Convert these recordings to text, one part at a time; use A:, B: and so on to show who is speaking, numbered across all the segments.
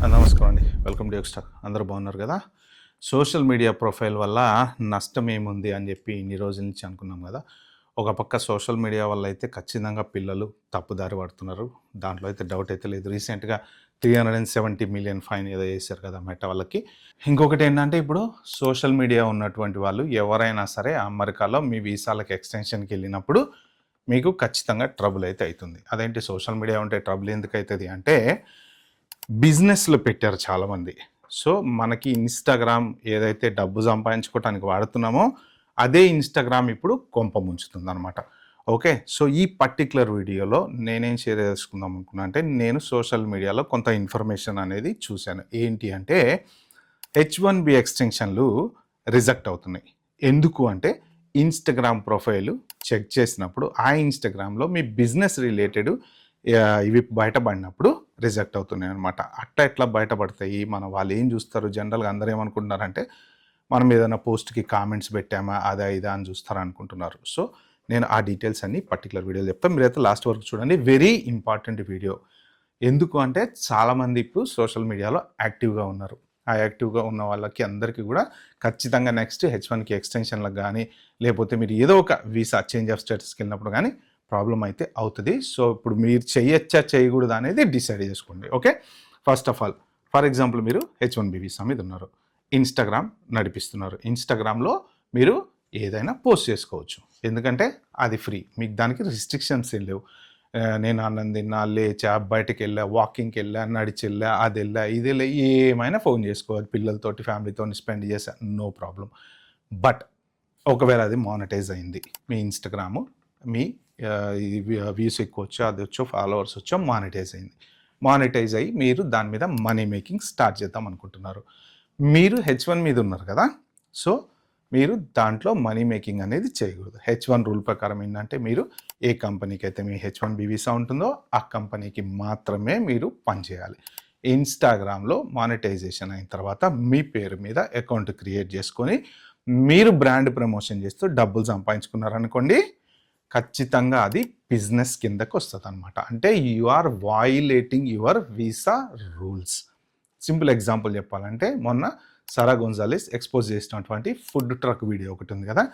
A: నమస్కారం అండి. Welcome to extra. అందరూ బాగున్నారు కదా? సోషల్ మీడియా ప్రొఫైల్ వల్ల నష్టం ఏముంది అని చెప్పి ఇన్ని రోజుల నుంచి అనుకున్నాం కదా. ఒక పక్క సోషల్ మీడియా వల్ల అయితే ఖచ్చితంగా పిల్లలు తప్పుదారి పడుతున్నారు. దాంట్లో అయితే డౌట్ అయితే లేదు. రీసెంట్గా 370 మిలియన్ ఫైన్ ఏదో వేశారు కదా మెటా వాళ్ళకి. ఇంకొకటి ఏంటంటే ఇప్పుడు సోషల్ మీడియా ఉన్నటువంటి వాళ్ళు ఎవరైనా సరే అమెరికాలో మీ వీసాలకు ఎక్స్టెన్షన్కి వెళ్ళినప్పుడు మీకు ఖచ్చితంగా ట్రబుల్ అయితే అవుతుంది. అదేంటి సోషల్ మీడియా ఉంటే ట్రబుల్ ఎందుకు అవుతుంది అంటే బిజినెస్‌లు పెట్టారు చాలామంది. సో, మనకి ఇన్‌స్టాగ్రామ్ ఏదైతే డబ్బు సంపాదించుకోవటానికి వాడుతున్నామో, అదే ఇన్‌స్టాగ్రామ్ ఇప్పుడు కొంప ముంచుతుందనమాట. ఓకే. సో, ఈ పర్టిక్యులర్ వీడియోలో నేనేం షేర్ చేసుకుందాం అనుకున్నా అంటే, నేను సోషల్ మీడియాలో కొంత ఇన్ఫర్మేషన్ అనేది చూశాను. ఏంటి అంటే, H1B ఎక్స్‌టెన్షన్‌లు రిజెక్ట్ అవుతున్నాయి. ఎందుకు అంటే, ఇన్‌స్టాగ్రామ్ ప్రొఫైల్ చెక్ చేసినప్పుడు, ఆ ఇన్‌స్టాగ్రామ్‌లో మీ బిజినెస్ రిలేటెడ్ ఇవి బయటపడినప్పుడు రిజెక్ట్ అవుతున్నాయి అనమాట. అట్లా ఎట్లా బయటపడతాయి? వాళ్ళు ఏం చూస్తారు? జనరల్‌గా అందరూ ఏమనుకుంటున్నారంటే, మనం ఏదైనా పోస్ట్‌కి కామెంట్స్ పెట్టామా, అదా ఇదా అని చూస్తారనుకుంటున్నారు. సో, నేను ఆ డీటెయిల్స్ అన్నీ పర్టిక్యులర్ వీడియోలో చెప్తాను. మీరైతే లాస్ట్ వరకు చూడండి. Very important video. ఎందుకు అంటే చాలామంది ఇప్పుడు సోషల్ మీడియాలో యాక్టివ్‌గా ఉన్నారు. ఆ యాక్టివ్‌గా ఉన్న వాళ్ళకి అందరికీ కూడా ఖచ్చితంగా నెక్స్ట్ H1కి ఎక్స్‌టెన్షన్‌లకు గానీ, లేకపోతే మీరు ఏదో ఒక వీసా చేంజ్ ఆఫ్ స్టేటస్‌కి వెళ్ళినప్పుడు గానీ ప్రాబ్లమ్ అయితే అవుతుంది. సో, ఇప్పుడు మీరు చేయొచ్చా, చేయకూడదా అనేది డిసైడ్ చేసుకోండి. Okay. First of all for example మీరు H1B వీసా మీద ఉన్నారు. ఇన్‌స్టాగ్రామ్ నడిపిస్తున్నారు. ఇన్‌స్టాగ్రామ్‌లో మీరు ఏదైనా పోస్ట్ చేసుకోవచ్చు. ఎందుకంటే అది ఫ్రీ. మీకు దానికి రిస్ట్రిక్షన్స్ ఏం లేవు. నేను అన్నం తిన్నా, లేచా, బయటకెళ్ళా, వాకింగ్‌కెళ్ళా, నడిచెళ్ళా, అదెళ్ళా, ఇదెళ్ళా ఏమైనా ఫోన్ చేసుకోవాలి. పిల్లలతోటి, ఫ్యామిలీతోని స్పెండ్ చేశా. No problem. బట్ ఒకవేళ అది మానిటైజ్ అయింది. మీ ఇన్‌స్టాగ్రాము మీ వ్యూస్ ఎక్కువ వచ్చో, అది వచ్చో, ఫాలోవర్స్ వచ్చో మానిటైజ్ అయింది. మానిటైజ్ అయ్యి మీరు దాని మీద మనీ మేకింగ్ స్టార్ట్ చేద్దాం అనుకుంటున్నారు. మీరు H1 మీద ఉన్నారు కదా. సో, మీరు దాంట్లో మనీ మేకింగ్ అనేది చేయకూడదు. H1 రూల్ ప్రకారం ఏంటంటే మీరు ఏ కంపెనీకి అయితే మీ H1B వీసా ఉంటుందో ఆ కంపెనీకి మాత్రమే మీరు పనిచేయాలి. ఇన్‌స్టాగ్రామ్‌లో మానిటైజేషన్ అయిన తర్వాత మీ పేరు మీద అకౌంట్ క్రియేట్ చేసుకొని మీరు బ్రాండ్ ప్రమోషన్ చేస్తూ డబ్బులు సంపాదించుకున్నారనుకోండి, ఖచ్చితంగా అది బిజినెస్ కిందకి వస్తుందన్నమాట. అంటే you are violating your visa rules. Simple example చెప్పాలంటే మొన్న సారా గొన్జాలెస్ ఎక్స్పోజ్ చేసినటువంటి ఫుడ్ ట్రక్ వీడియో ఒకటి ఉంది కదా.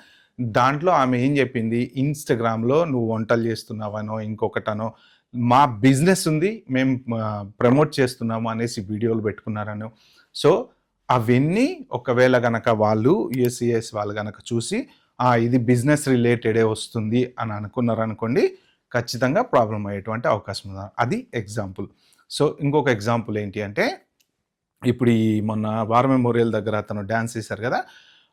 A: దాంట్లో ఆమె ఏం చెప్పింది, ఇన్‌స్టాగ్రామ్‌లో నువ్వు వంటలు చేస్తున్నావనో ఇంకొకటనో మా బిజినెస్ ఉంది, మేము ప్రమోట్ చేస్తున్నాము అనేసి వీడియోలు పెట్టుకున్నారనో. సో, అవన్నీ ఒకవేళ గనక వాళ్ళు యూఎస్‌సిఎస్ వాళ్ళు గనక చూసి ఇది బిజినెస్ రిలేటెడే వస్తుంది అని అనుకున్నారనుకోండి, ఖచ్చితంగా ప్రాబ్లమ్ అయ్యేటువంటి అవకాశం ఉంది. అది ఎగ్జాంపుల్. సో, ఇంకొక ఎగ్జాంపుల్ ఏంటి అంటే, ఇప్పుడు ఈ మొన్న వార్ మెమోరియల్ దగ్గర అతను డ్యాన్స్ చేశారు కదా.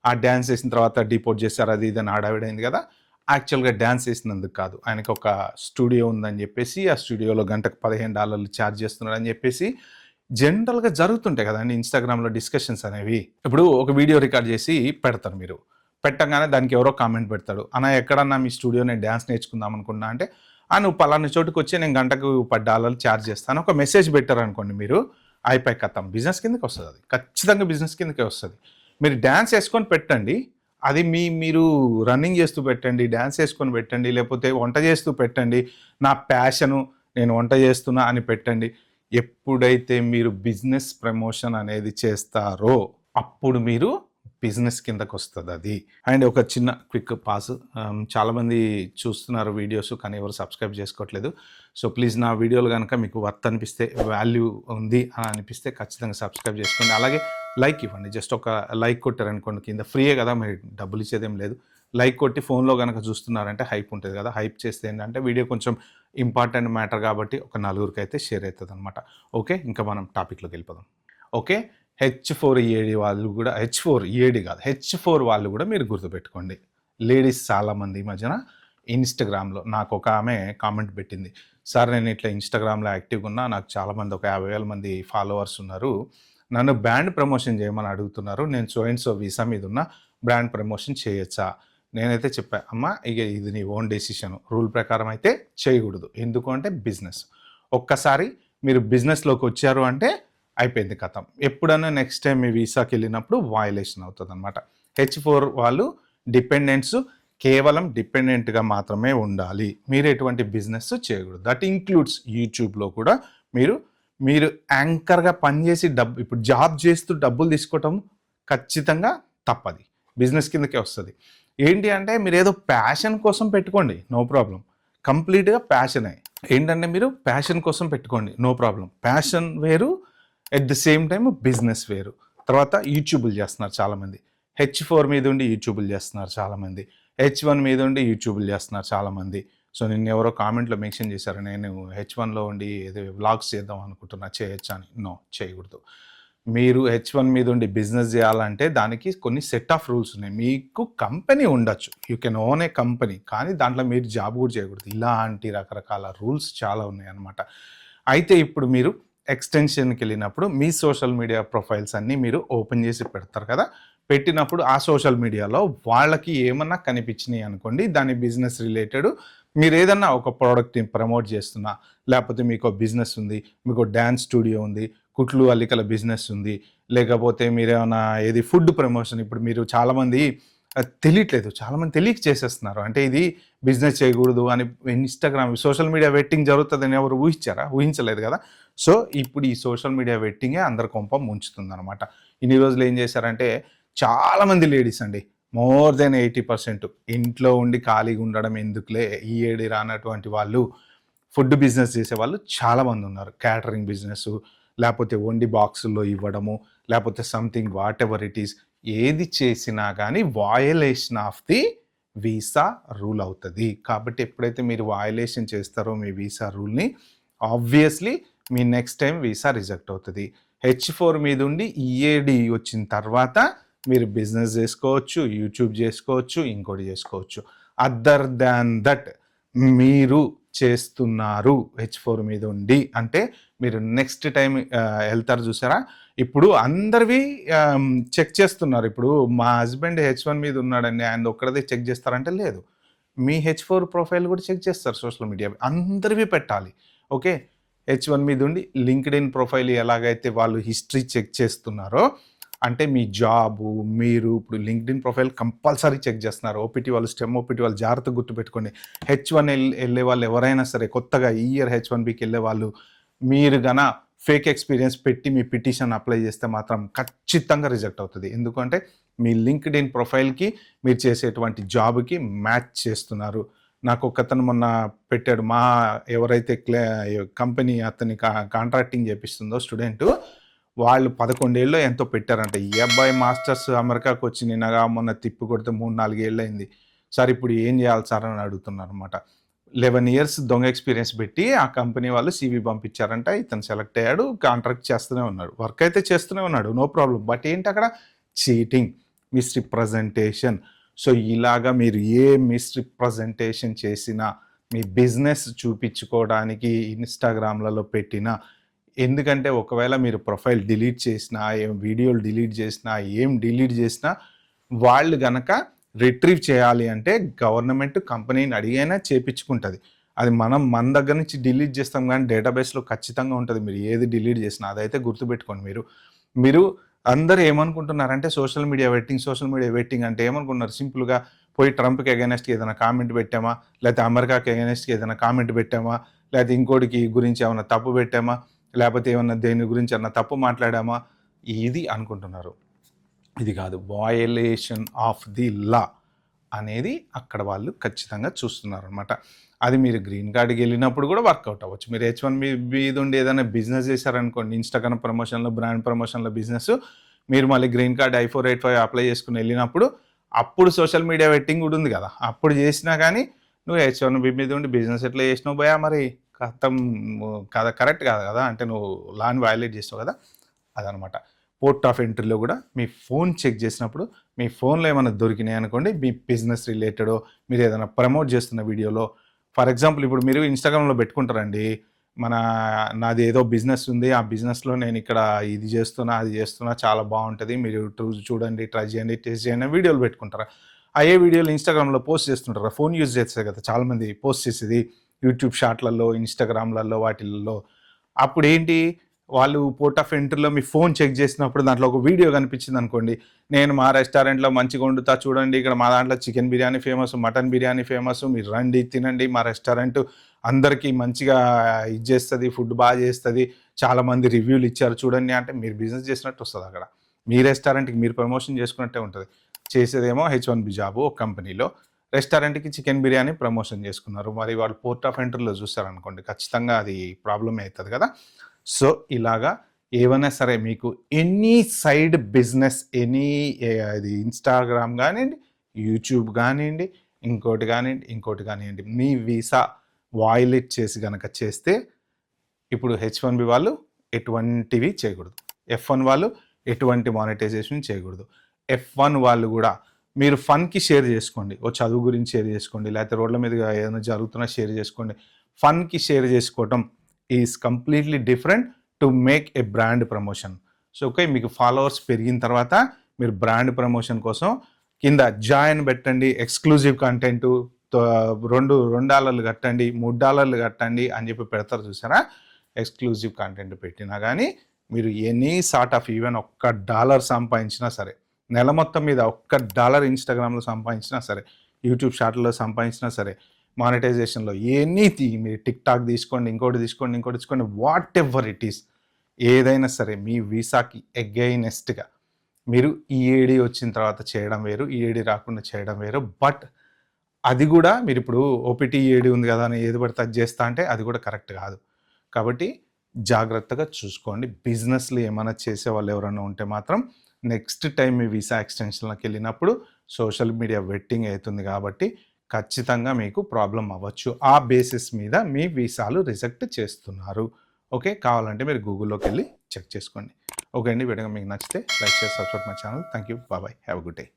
A: ఆ డ్యాన్స్ చేసిన తర్వాత డిపోర్ట్ చేశారు, అది ఇది అని హడావిడైంది కదా. యాక్చువల్‌గా డ్యాన్స్ చేసినందుకు కాదు. ఆయనకు ఒక స్టూడియో ఉందని చెప్పేసి, ఆ స్టూడియోలో గంటకు $15 ఛార్జ్ చేస్తున్నాడని చెప్పేసి జనరల్‌గా జరుగుతుంటాయి కదండీ ఇన్‌స్టాగ్రామ్‌లో డిస్కషన్స్ అనేవి. ఇప్పుడు ఒక వీడియో రికార్డ్ చేసి పెడతారు మీరు. పెట్టంగానే దానికి ఎవరో కామెంట్ పెడతాడు. అన్న ఎక్కడన్నా మీ స్టూడియో నేను డాన్స్ నేర్చుకుందాం అనుకున్నా అంటే, నువ్వు పలానా చోటుకొచ్చి నేను గంటకు $10 ఛార్జ్ చేస్తాను. ఒక మెసేజ్ పెట్టారనుకోండి మీరు, అయిపోయి ఖతం. బిజినెస్ కిందకి వస్తది అది. ఖచ్చితంగా బిజినెస్ కిందకే వస్తది. మీరు డాన్స్ యేసుకొని పెట్టండి. అది మీరు రన్నింగ్ చేస్తూ పెట్టండి, డాన్స్ యేసుకొని పెట్టండి, లేకపోతే వంట చేస్తూ పెట్టండి. నా ప్యాషను నేను వంట చేస్తున్నా అని పెట్టండి. ఎప్పుడైతే మీరు బిజినెస్ ప్రమోషన్ అనేది చేస్తారో అప్పుడు మీరు బిజినెస్ కిందకు వస్తుంది అది. అండ్ ఒక చిన్న క్విక్ పాస్, చాలామంది చూస్తున్నారు వీడియోస్ కానీ ఎవరు సబ్స్క్రైబ్ చేసుకోవట్లేదు. సో ప్లీజ్ నా వీడియోలు కనుక మీకు వర్త్ అనిపిస్తే, వాల్యూ ఉంది అని అనిపిస్తే ఖచ్చితంగా సబ్స్క్రైబ్ చేసుకోండి. అలాగే లైక్ ఇవ్వండి. జస్ట్ ఒక లైక్ కొట్టారనుకోండి, కింద ఫ్రీయే కదా, మీరు డబ్బులు ఇచ్చేదేం లేదు. లైక్ కొట్టి ఫోన్లో కనుక చూస్తున్నారంటే హైప్ ఉంటుంది కదా. హైప్ చేస్తే ఏంటంటే వీడియో కొంచెం ఇంపార్టెంట్ మ్యాటర్ కాబట్టి ఒక నలుగురికి అయితే షేర్ అవుతుంది అనమాట. ఓకే, ఇంకా మనం టాపిక్లోకి వెళ్ళిపోదాం. ఓకే, H4EAD వాళ్ళు కూడా, H4EAD కాదు, H4 వాళ్ళు కూడా మీరు గుర్తుపెట్టుకోండి. లేడీస్ చాలామంది ఈ మధ్యన ఇన్‌స్టాగ్రామ్‌లో నాకు ఒక ఆమె కామెంట్ పెట్టింది, సార్ నేను ఇట్లా ఇన్‌స్టాగ్రామ్‌లో యాక్టివ్గా ఉన్నా, నాకు చాలామంది ఒక 50,000 మంది ఫాలోవర్స్ ఉన్నారు, నన్ను బ్రాండ్ ప్రమోషన్ చేయమని అడుగుతున్నారు, నేను సో అండ్ సో వీసా మీద ఉన్న బ్రాండ్ ప్రమోషన్ చేయొచ్చా? నేనైతే చెప్పా, అమ్మ ఇక ఇది నీ ఓన్ డెసిషన్, రూల్ ప్రకారం అయితే చేయకూడదు. ఎందుకు అంటే బిజినెస్. ఒక్కసారి మీరు బిజినెస్లోకి వచ్చారు అంటే అయిపోయింది కథం. ఎప్పుడైనా నెక్స్ట్ టైం మీ వీసాకి వెళ్ళినప్పుడు వయలేషన్ అవుతుంది అనమాట. H4 వాళ్ళు డిపెండెంట్స్ కేవలం డిపెండెంట్గా మాత్రమే ఉండాలి. మీరు ఎటువంటి బిజినెస్ చేయకూడదు. దట్ ఇంక్లూడ్స్ యూట్యూబ్లో కూడా మీరు మీరు యాంకర్‌గా పనిచేసి ఇప్పుడు జాబ్ చేస్తూ డబ్బులు తీసుకోవటం ఖచ్చితంగా తప్పది. బిజినెస్ కిందకే వస్తది. ఏంటి అంటే మీరేదో ప్యాషన్ కోసం పెట్టుకోండి. No problem. కంప్లీట్‌గా ప్యాషనే. ఏంటంటే మీరు ప్యాషన్ కోసం పెట్టుకోండి. No problem. ప్యాషన్ వేరు, at the same time business వేరు. తర్వాత యూట్యూబులు చేస్తున్నారు చాలామంది. H4 మీద ఉండి యూట్యూబులు చేస్తున్నారు చాలామంది. H1 మీద ఉండి యూట్యూబులు చేస్తున్నారు చాలామంది. సో నిన్నెవరో కామెంట్‌లో మెన్షన్ చేశారు. నేను H1లో ఉండి ఏదో వ్లాగ్స్ చేద్దాం అనుకుంటున్నా, చేయొచ్చా అని. నో, చేయకూడదు. మీరు H1 మీద ఉండి బిజినెస్ చేయాలంటే దానికి కొన్ని సెట్ ఆఫ్ రూల్స్ ఉన్నాయి. మీకు కంపెనీ ఉండొచ్చు. You can own A company. కానీ దాంట్లో మీరు జాబ్ కూడా చేయకూడదు. ఇలాంటి రకరకాల రూల్స్ చాలా ఉన్నాయన్నమాట. అయితే ఇప్పుడు మీరు ఎక్స్టెన్షన్‌కి వెళ్ళినప్పుడు మీ సోషల్ మీడియా ప్రొఫైల్స్ అన్నీ మీరు ఓపెన్ చేసి పెడతారు కదా! పెట్టినప్పుడు ఆ సోషల్ మీడియాలో వాళ్ళకి ఏమన్నా కనిపించినాయి అనుకోండి, దాని బిజినెస్ రిలేటెడ్ మీరు ఏదన్నా ఒక ప్రోడక్ట్‌ని ప్రమోట్ చేస్తున్నా, లేకపోతే మీకు బిజినెస్ ఉంది, మీకు డాన్స్ స్టూడియో ఉంది, కుట్లు అల్లికల బిజినెస్ ఉంది, లేకపోతే మీరేమన్నా ఏది ఫుడ్ ప్రమోషన్. ఇప్పుడు మీరు చాలామంది తెలియట్లేదు, చాలామంది తెలియక చేసేస్తున్నారు. అంటే ఇది బిజినెస్ చేయకూడదు అని ఇన్‌స్టాగ్రామ్, సోషల్ మీడియా వెట్టింగ్ జరుగుతుందని ఎవరు ఊహించారా? ఊహించలేదు కదా! సో ఇప్పుడు ఈ సోషల్ మీడియా వెట్టింగే అందరి కొంప ముంచుతుందనమాట. ఇన్ని రోజులు ఏం చేశారంటే చాలామంది లేడీస్ అండి, మోర్ దెన్ 80% ఇంట్లో ఉండి ఖాళీగా ఉండడం ఎందుకులే, ఈ ఏడి రానటువంటి వాళ్ళు ఫుడ్ బిజినెస్ చేసేవాళ్ళు చాలామంది ఉన్నారు. క్యాటరింగ్ బిజినెస్, లేకపోతే వండి బాక్సుల్లో ఇవ్వడము, లేకపోతే something what ever it is, ఏది చేసినా కానీ violation of the visa rule అవుతుంది. కాబట్టి ఎప్పుడైతే మీరు వయలేషన్ చేస్తారో మీ వీసా రూల్ని, ఆబ్వియస్లీ మీ నెక్స్ట్ టైం వీసా రిజెక్ట్ అవుతుంది. H4 మీద ఉండి EAD వచ్చిన తర్వాత మీరు బిజినెస్ చేసుకోవచ్చు, యూట్యూబ్ చేసుకోవచ్చు, ఇంకోటి చేసుకోవచ్చు. అదర్ దాన్ దట్ మీరు చేస్తున్నారు H4 మీద ఉండి అంటే మీరు నెక్స్ట్ టైం వెళ్తారు చూసారా? ఇప్పుడు అందరివి చెక్ చేస్తున్నారు. ఇప్పుడు మా హస్బెండ్ H1 మీద ఉన్నాడండి, ఆయన ఒక్కడిదే చెక్ చేస్తారంటే లేదు. మీ H4 ప్రొఫైల్ కూడా చెక్ చేస్తారు సోషల్ మీడియా. అందరివి పెట్టాలి. ఓకే. H1 మీద ఉండి లింక్డ్ఇన్ ప్రొఫైల్ ఎలాగైతే వాళ్ళు హిస్టరీ చెక్ చేస్తున్నారో, అంటే మీ జాబు, మీరు ఇప్పుడు లింక్డ్ఇన్ ప్రొఫైల్ కంపల్సరీ చెక్ చేస్తున్నారు. ఓపీటీ వాళ్ళు, స్టెమ్ ఓపీటీ వాళ్ళు జాగ్రత్తగా గుర్తుపెట్టుకోండి. H1 వెళ్ళే వాళ్ళు ఎవరైనా సరే, కొత్తగా ఈ ఇయర్ H1Bకి వెళ్ళే వాళ్ళు, మీరు గన ఫేక్ ఎక్స్పీరియన్స్ పెట్టి మీ పిటిషన్ అప్లై చేస్తే మాత్రం ఖచ్చితంగా రిజెక్ట్ అవుతుంది. ఎందుకంటే మీ లింక్డ్ఇన్ ప్రొఫైల్కి మీరు చేసేటువంటి జాబ్కి మ్యాచ్ చేస్తున్నారు. నాకు ఒకతను మొన్న పెట్టాడు, మా ఎవరైతే కంపెనీ అతని కాంట్రాక్టింగ్ చేపిస్తుందో స్టూడెంట్, వాళ్ళు 11 ఏళ్ళో ఎంతో పెట్టారంట. ఈ అబ్బాయి మాస్టర్స్ అమెరికాకు వచ్చి నిన్నగా మొన్న తిప్పి కొడితే 3-4 ఏళ్ళు అయింది. సార్ ఇప్పుడు ఏం చేయాలి సార్ అని అడుగుతున్నారు అనమాట. 11 ఇయర్స్ దొంగ ఎక్స్పీరియన్స్ పెట్టి ఆ కంపెనీ వాళ్ళు CV పంపించారంట. ఇతను సెలెక్ట్ అయ్యాడు, కాంట్రాక్ట్ చేస్తూనే ఉన్నాడు, వర్క్ అయితే చేస్తూనే ఉన్నాడు, నో ప్రాబ్లం. బట్ ఏంటి అక్కడ చీటింగ్, మిస్రిప్రజెంటేషన్. సో ఇలాగా మీరు ఏ మిస్రిప్రజెంటేషన్ చేసినా, మీ బిజినెస్ చూపించుకోవడానికి ఇన్స్టాగ్రామ్లలో పెట్టినా, ఎందుకంటే ఒకవేళ మీరు ప్రొఫైల్ డిలీట్ చేసినా, వీడియోలు డిలీట్ చేసినా, ఏం డిలీట్ చేసినా, వాళ్ళు గనక రిట్రీవ్ చేయాలి అంటే గవర్నమెంట్ కంపెనీని అడిగైనా చేపించుకుంటుంది. అది మన దగ్గర నుంచి డిలీట్ చేస్తాం కానీ డేటాబేస్లో ఖచ్చితంగా ఉంటుంది మీరు ఏది డిలీట్ చేసినా. అదైతే గుర్తుపెట్టుకోండి. మీరు అందరూ ఏమనుకుంటున్నారంటే సోషల్ మీడియా వెట్టింగ్ అంటే ఏమనుకుంటున్నారు? సింపుల్గా పోయి ట్రంప్కి అగైనెస్ట్కి ఏదైనా కామెంట్ పెట్టామా, లేకపోతే అమెరికాకి అగైనెస్ట్కి ఏదైనా కామెంట్ పెట్టామా, లేకపోతే ఇంకోటికి గురించి ఏమైనా తప్పు పెట్టామా, లేకపోతే ఏమన్నా దేని గురించి అన్నా తప్పు మాట్లాడామా, ఇది అనుకుంటున్నారు. ఇది కాదు, వయలేషన్ ఆఫ్ ది లా అనేది అక్కడ వాళ్ళు ఖచ్చితంగా చూస్తున్నారు అనమాట. అది మీరు గ్రీన్ కార్డ్కి వెళ్ళినప్పుడు కూడా వర్కౌట్ అవ్వచ్చు. మీరు H1 మీద ఉండి ఏదైనా బిజినెస్ చేశారనుకోండి, ఇన్స్టాగ్రామ్ ప్రమోషన్లో, బ్రాండ్ ప్రమోషన్లో బిజినెస్, మీరు మళ్ళీ green card I-4, I-5 apply చేసుకుని వెళ్ళినప్పుడు అప్పుడు సోషల్ మీడియా వెట్టింగ్ కూడా ఉంది కదా, అప్పుడు చేసినా కానీ నువ్వు H1B మీద ఉండి బిజినెస్ ఎట్లా చేసినావు భయ్యా, మరి కథం కదా, కరెక్ట్ కాదు కదా, అంటే నువ్వు లాని వయలేట్ చేస్తావు కదా, అదనమాట. పోర్ట్ ఆఫ్ ఎంట్రీలో కూడా మీ ఫోన్ చెక్ చేసినప్పుడు మీ ఫోన్లో ఏమైనా దొరికినాయి అనుకోండి, మీ బిజినెస్ రిలేటెడో, మీరు ఏదైనా ప్రమోట్ చేస్తున్న వీడియోలో, ఫర్ ఎగ్జాంపుల్ ఇప్పుడు మీరు ఇన్స్టాగ్రామ్లో పెట్టుకుంటారండి, నాది ఏదో బిజినెస్ ఉంది, ఆ బిజినెస్లో నేను ఇక్కడ ఇది చేస్తున్నా, అది చేస్తున్నా, చాలా బాగుంటుంది, మీరు చూడండి, ట్రై చేయండి, టెస్ట్ చేయండి, వీడియోలు పెట్టుకుంటారా. అయ్యే వీడియోలు ఇన్స్టాగ్రామ్లో పోస్ట్ చేస్తుంటారా, ఫోన్ యూజ్ చేస్తారు కదా చాలామంది పోస్ట్ చేసేది యూట్యూబ్ షార్ట్లలో, ఇన్స్టాగ్రామ్లలో, వాటిల్లో. అప్పుడు ఏంటి, వాళ్ళు పోర్ట్ ఆఫ్ ఎంట్రీలో మీ ఫోన్ చెక్ చేసినప్పుడు దాంట్లో ఒక వీడియో కనిపించింది అనుకోండి, నేను మా రెస్టారెంట్లో మంచిగా వండుతా చూడండి, ఇక్కడ మా దాంట్లో chicken biryani famous, mutton biryani famous, మీరు రండి తినండి, మా రెస్టారెంట్ అందరికీ మంచిగా ఇది చేస్తుంది, ఫుడ్ బాగా చేస్తుంది, చాలామంది రివ్యూలు ఇచ్చారు చూడండి అంటే మీరు బిజినెస్ చేసినట్టు వస్తుంది. అక్కడ మీ రెస్టారెంట్కి మీరు ప్రమోషన్ చేసుకున్నట్టే ఉంటుంది. చేసేదేమో H1B జాబు ఒక కంపెనీలో, రెస్టారెంట్కి చికెన్ బిర్యానీ ప్రమోషన్ చేసుకున్నారు. మరి వాళ్ళు పోర్ట్ ఆఫ్ ఎంట్రీలో చూస్తారనుకోండి, ఖచ్చితంగా అది ప్రాబ్లమే అవుతుంది కదా. సో ఇలాగా ఏవైనా సరే మీకు ఎనీ సైడ్ బిజినెస్, అది ఇన్స్టాగ్రామ్ కానివ్వండి, యూట్యూబ్ కానివ్వండి, ఇంకోటి కానివ్వండి, మీ వీసా వాయిలేట్ చేసి కనుక చేస్తే ఇప్పుడు H1B వాళ్ళు ఎటువంటివి చేయకూడదు, F1 వాళ్ళు ఎటువంటి మానిటైజేషన్ చేయకూడదు. F1 వాళ్ళు కూడా మీరు ఫన్కి షేర్ చేసుకోండి, ఓ చదువు గురించి షేర్ చేసుకోండి, లేకపోతే రోడ్ల మీద ఏదైనా జరుగుతున్నా షేర్ చేసుకోండి. ఫన్కి షేర్ చేసుకోవటం is completely different to make a brand promotion. So okay, మీకు ఫాలోవర్స్ పెరిగిన తర్వాత మీరు బ్రాండ్ ప్రమోషన్ కోసం కింద జాయిన్ పెట్టండి, ఎక్స్క్లూజివ్ కంటెంట్ $2 కట్టండి, $3 కట్టండి అని చెప్పి పెడతారు చూసారా. ఎక్స్క్లూజివ్ కంటెంట్ పెట్టినా కానీ మీరు ఎనీ సార్ట్ ఆఫ్ ఈవెన్ $1 సంపాదించినా సరే, నెల మొత్తం మీద $1 ఇన్స్టాగ్రామ్లో సంపాదించినా సరే, యూట్యూబ్ షార్ట్లో సంపాదించినా సరే, మానిటైజేషన్లో మీరు టిక్ టాక్ తీసుకోండి, ఇంకోటి తీసుకోండి, వాట్ ఎవర్ ఇట్ ఈస్, ఏదైనా సరే మీ వీసాకి ఎగైనెస్ట్గా మీరు ఈఏడి వచ్చిన తర్వాత చేయడం వేరు, ఈఏడి రాకుండా చేయడం వేరు. బట్ అది కూడా మీరు ఇప్పుడు ఓపీటీ ఈఏడి ఉంది కదా అని ఏది పడితే అది చేస్తా అంటే అది కూడా కరెక్ట్ కాదు. కాబట్టి జాగ్రత్తగా చూసుకోండి. బిజినెస్లు ఏమైనా చేసే వాళ్ళు ఎవరైనా ఉంటే మాత్రం నెక్స్ట్ టైం మీ వీసా ఎక్స్టెన్షన్లోకి వెళ్ళినప్పుడు సోషల్ మీడియా వెట్టింగ్ అవుతుంది కాబట్టి ఖచ్చితంగా మీకు ప్రాబ్లం అవ్వచ్చు. ఆ బేసిస్ మీద మీ వీసాలు రిజెక్ట్ చేస్తున్నారు. ఓకే, కావాలంటే మీరు గూగుల్లోకి వెళ్ళి చెక్ చేసుకోండి. ఓకే అండి, వీడియో మీకు నచ్చితే లైక్ చేసి subscribe my channel. Thank you, bye, have a good day.